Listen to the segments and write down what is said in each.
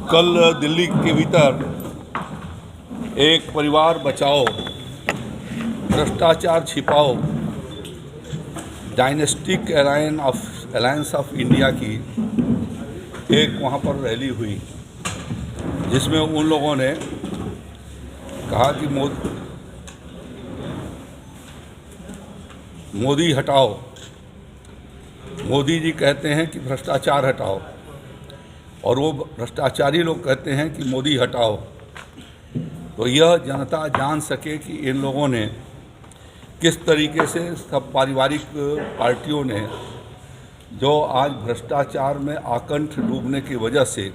कल दिल्ली के भीतर एक परिवार बचाओ, भ्रष्टाचार छिपाओ डायनेस्टिक अलायंस ऑफ इंडिया की एक वहाँ पर रैली हुई, जिसमें उन लोगों ने कहा कि मोदी हटाओ। मोदी जी कहते हैं कि भ्रष्टाचार हटाओ, और वो भ्रष्टाचारी लोग कहते हैं कि मोदी हटाओ। तो यह जनता जान सके कि इन लोगों ने किस तरीके से सब पारिवारिक पार्टियों ने जो आज भ्रष्टाचार में आकंठ डूबने की वजह से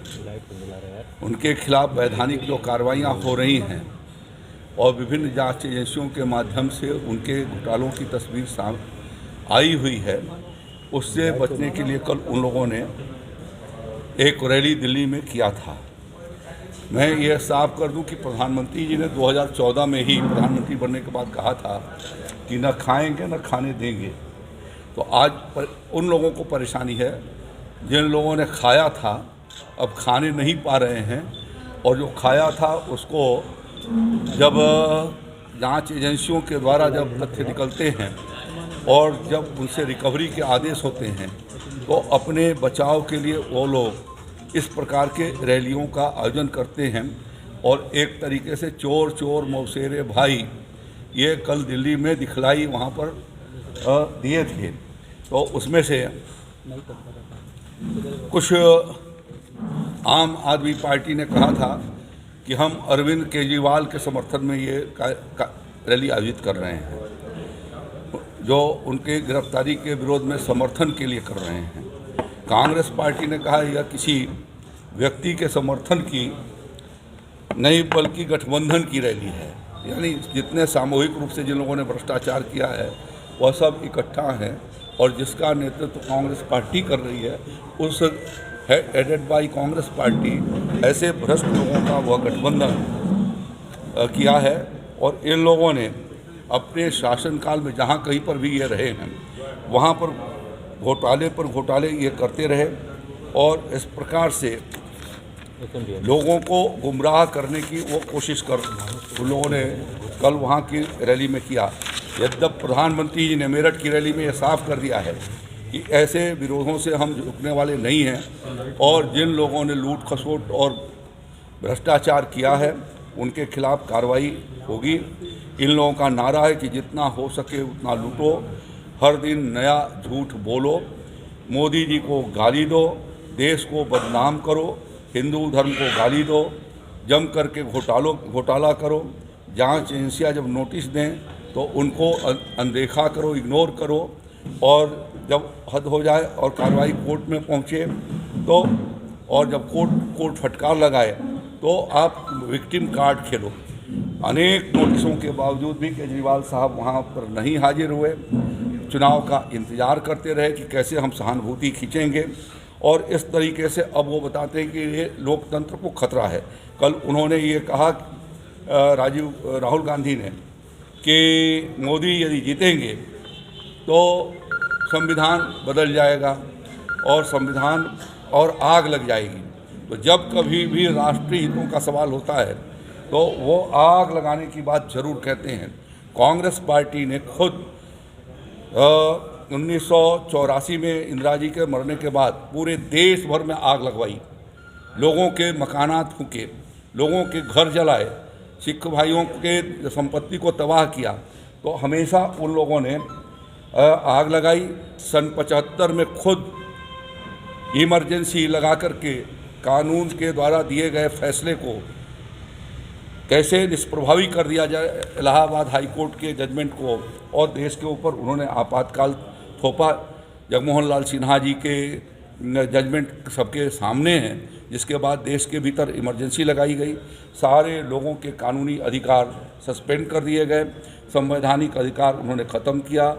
उनके खिलाफ वैधानिक जो कार्रवाइयाँ हो रही हैं और विभिन्न जांच एजेंसियों के माध्यम से उनके घोटालों की तस्वीर सामने आई हुई है, उससे बचने के लिए कल उन लोगों ने एक रैली दिल्ली में किया था। मैं ये साफ कर दूं कि प्रधानमंत्री जी ने 2014 में ही प्रधानमंत्री बनने के बाद कहा था कि न खाएंगे न खाने देंगे। तो आज उन लोगों को परेशानी है जिन लोगों ने खाया था अब खाने नहीं पा रहे हैं, और जो खाया था उसको जब जांच एजेंसियों के द्वारा जब तथ्य निकलते हैं और जब उनसे रिकवरी के आदेश होते हैं तो अपने बचाव के लिए वो लोग इस प्रकार के रैलियों का आयोजन करते हैं। और एक तरीके से चोर चोर मौसेरे भाई ये कल दिल्ली में दिखलाई वहाँ पर दिए थे। तो उसमें से कुछ आम आदमी पार्टी ने कहा था कि हम अरविंद केजरीवाल के समर्थन में ये रैली आयोजित कर रहे हैं, जो उनके गिरफ्तारी के विरोध में समर्थन के लिए कर रहे हैं। कांग्रेस पार्टी ने कहा यह किसी व्यक्ति के समर्थन की नहीं बल्कि गठबंधन की रैली है, यानी जितने सामूहिक रूप से जिन लोगों ने भ्रष्टाचार किया है वह सब इकट्ठा हैं, और जिसका नेतृत्व कांग्रेस पार्टी कर रही है उस हेडेड बाय कांग्रेस पार्टी ऐसे भ्रष्ट लोगों का वह गठबंधन किया है। और इन लोगों ने अपने शासनकाल में जहाँ कहीं पर भी ये रहे हैं वहाँ पर घोटाले ये करते रहे, और इस प्रकार से लोगों को गुमराह करने की वो कोशिश उन लोगों ने कल वहाँ की रैली में किया। यद्यपि प्रधानमंत्री जी ने मेरठ की रैली में ये साफ कर दिया है कि ऐसे विरोधों से हम रुकने वाले नहीं हैं, और जिन लोगों ने लूट खसोट और भ्रष्टाचार किया है उनके खिलाफ कार्रवाई होगी। इन लोगों का नारा है कि जितना हो सके उतना लूटो, हर दिन नया झूठ बोलो, मोदी जी को गाली दो, देश को बदनाम करो, हिंदू धर्म को गाली दो, जम करके घोटाला करो, जांच एजेंसियां जब नोटिस दें तो उनको अनदेखा करो, इग्नोर करो, और जब हद हो जाए और कार्रवाई कोर्ट में पहुंचे तो, और जब कोर्ट फटकार लगाए तो आप विक्टिम कार्ड खेलो। अनेक नोटिसों के बावजूद भी केजरीवाल साहब वहाँ पर नहीं हाजिर हुए, चुनाव का इंतज़ार करते रहे कि कैसे हम सहानुभूति खींचेंगे, और इस तरीके से अब वो बताते हैं कि ये लोकतंत्र को खतरा है। कल उन्होंने ये कहा राहुल गांधी ने कि मोदी यदि जीतेंगे तो संविधान बदल जाएगा और संविधान और आग लग जाएगी। तो जब कभी भी राष्ट्रीय हितों का सवाल होता है तो वो आग लगाने की बात जरूर कहते हैं। कांग्रेस पार्टी ने खुद 1984 में इंदिरा जी के मरने के बाद पूरे देश भर में आग लगवाई, लोगों के मकानात फूके, लोगों के घर जलाए, सिख भाइयों के संपत्ति को तबाह किया। तो हमेशा उन लोगों ने आग लगाई। सन 75 में खुद इमरजेंसी लगा करके कानून के द्वारा दिए गए फैसले को कैसे निष्प्रभावी कर दिया जाए, इलाहाबाद हाई कोर्ट के जजमेंट को, और देश के ऊपर उन्होंने आपातकाल थोपा। जगमोहन लाल सिन्हा जी के जजमेंट सबके सामने हैं, जिसके बाद देश के भीतर इमरजेंसी लगाई गई, सारे लोगों के कानूनी अधिकार सस्पेंड कर दिए गए, संवैधानिक अधिकार उन्होंने ख़त्म किया,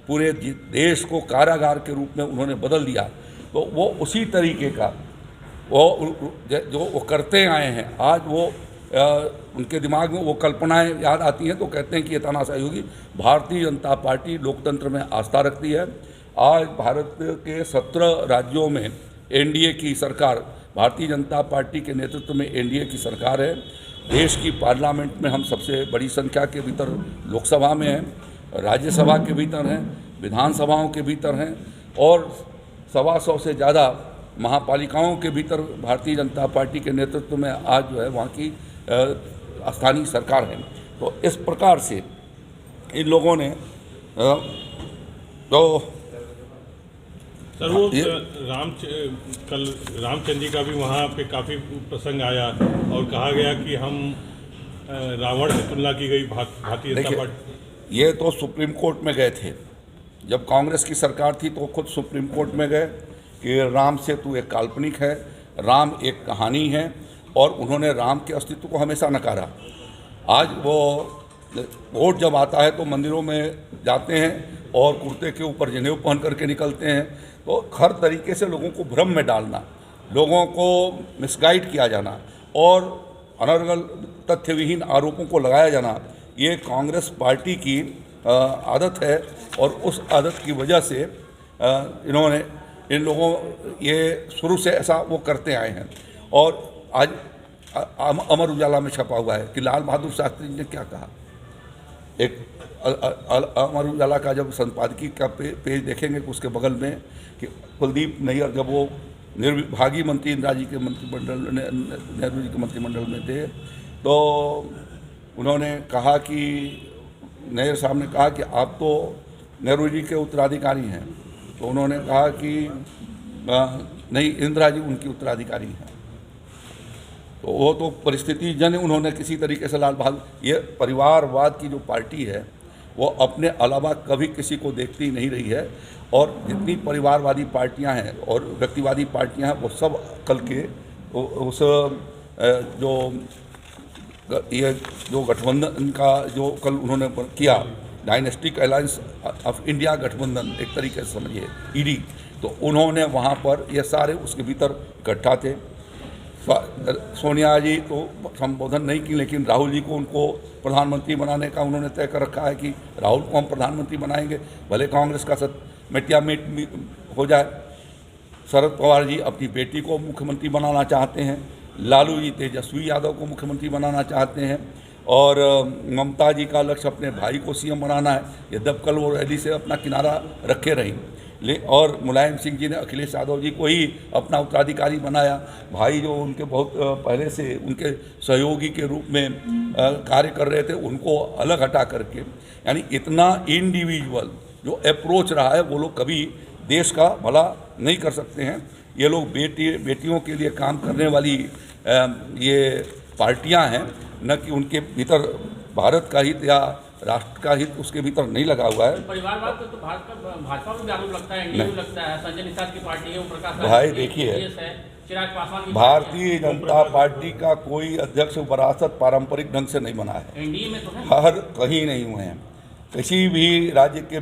पूरे देश को कारागार के रूप में उन्होंने बदल दिया। तो वो उसी तरीके का जो वो करते आए हैं, आज वो उनके दिमाग में वो कल्पनाएं याद आती हैं तो कहते हैं कि ये तानाशाही होगी। भारतीय जनता पार्टी लोकतंत्र में आस्था रखती है। आज भारत के 17 राज्यों में एनडीए की सरकार, भारतीय जनता पार्टी के नेतृत्व में एनडीए की सरकार है। देश की पार्लियामेंट में हम सबसे बड़ी संख्या के भीतर लोकसभा में हैं, राज्यसभा के भीतर हैं, विधानसभाओं के भीतर हैं और 125 से ज़्यादा महापालिकाओं के भीतर भारतीय जनता पार्टी के नेतृत्व में आज जो है वहाँ की स्थानीय सरकार है। तो इस प्रकार से इन लोगों ने तो सर वो कल रामचंद्र जी का भी वहाँ पे काफ़ी प्रसंग आया और कहा गया कि हम रावण से तुलना की गई भारतीय जनता पार्टी। ये तो सुप्रीम कोर्ट में गए थे, जब कांग्रेस की सरकार थी तो खुद सुप्रीम कोर्ट में गए कि राम सेतु एक काल्पनिक है, राम एक कहानी है और उन्होंने राम के अस्तित्व को हमेशा नकारा। आज वो वोट जब आता है तो मंदिरों में जाते हैं और कुर्ते के ऊपर जनेऊ पहन करके निकलते हैं। तो हर तरीके से लोगों को भ्रम में डालना, लोगों को मिसगाइड किया जाना और अनर्गल तथ्यविहीन आरोपों को लगाया जाना, ये कांग्रेस पार्टी की आदत है और उस आदत की वजह से इन लोगों ये शुरू से ऐसा वो करते आए हैं। और आज अमर उजाला में छपा हुआ है कि लाल बहादुर शास्त्री जी ने क्या कहा। एक अमर उजाला का जब संपादकीय का पेज देखेंगे तो उसके बगल में कि कुलदीप नैयर जब वो निर्विभागीय मंत्री इंदिरा जी के मंत्रिमंडल नेहरू जी के मंत्रिमंडल में थे तो उन्होंने कहा कि नैयर साहब ने कहा कि आप तो नेहरू जी के उत्तराधिकारी हैं। तो उन्होंने कहा कि नहीं, इंदिरा जी उनकी उत्तराधिकारी हैं। तो वो तो परिस्थिति जन उन्होंने किसी तरीके से लाल बहादुर, ये परिवारवाद की जो पार्टी है वो अपने अलावा कभी किसी को देखती नहीं रही है और जितनी परिवारवादी पार्टियां हैं और व्यक्तिवादी पार्टियां हैं वो सब कल के उस जो गठबंधन का जो कल उन्होंने किया, डायनेस्टिक अलायंस ऑफ इंडिया गठबंधन एक तरीके से समझिए ईडी, तो उन्होंने वहाँ पर ये सारे उसके भीतर इकट्ठा थे। सोनिया जी तो संबोधन नहीं की लेकिन राहुल जी को उनको प्रधानमंत्री बनाने का उन्होंने तय कर रखा है कि राहुल को हम प्रधानमंत्री बनाएंगे, भले कांग्रेस का मिट हो जाए। शरद पवार जी अपनी बेटी को मुख्यमंत्री बनाना चाहते हैं, लालू जी तेजस्वी यादव को मुख्यमंत्री बनाना चाहते हैं और ममता जी का लक्ष्य अपने भाई को सीएम बनाना है। यद्यप कल वो रैली से अपना किनारा रखे रहीं और मुलायम सिंह जी ने अखिलेश यादव जी को ही अपना उत्तराधिकारी बनाया। भाई जो उनके बहुत पहले से उनके सहयोगी के रूप में कार्य कर रहे थे उनको अलग हटा करके, यानी इतना इंडिविजुअल जो अप्रोच रहा है वो लोग कभी देश का भला नहीं कर सकते हैं। ये लोग बेटियों के लिए काम करने वाली ये पार्टियां हैं, न कि उनके भीतर भारत का हित या राष्ट्र का हित उसके भीतर नहीं लगा हुआ है। परिवारवाद तो भाजपा को भी आरोप लगता है, एनडीए को लगता है, संजय निषाद की पार्टी है, ओमप्रकाश भाई देखिए, चिराग पासवान की भारतीय जनता पार्टी का कोई अध्यक्ष विरासत पारंपरिक ढंग से नहीं बना है, एनडीए में तो है, हर कहीं नहीं हुए हैं। किसी भी राज्य के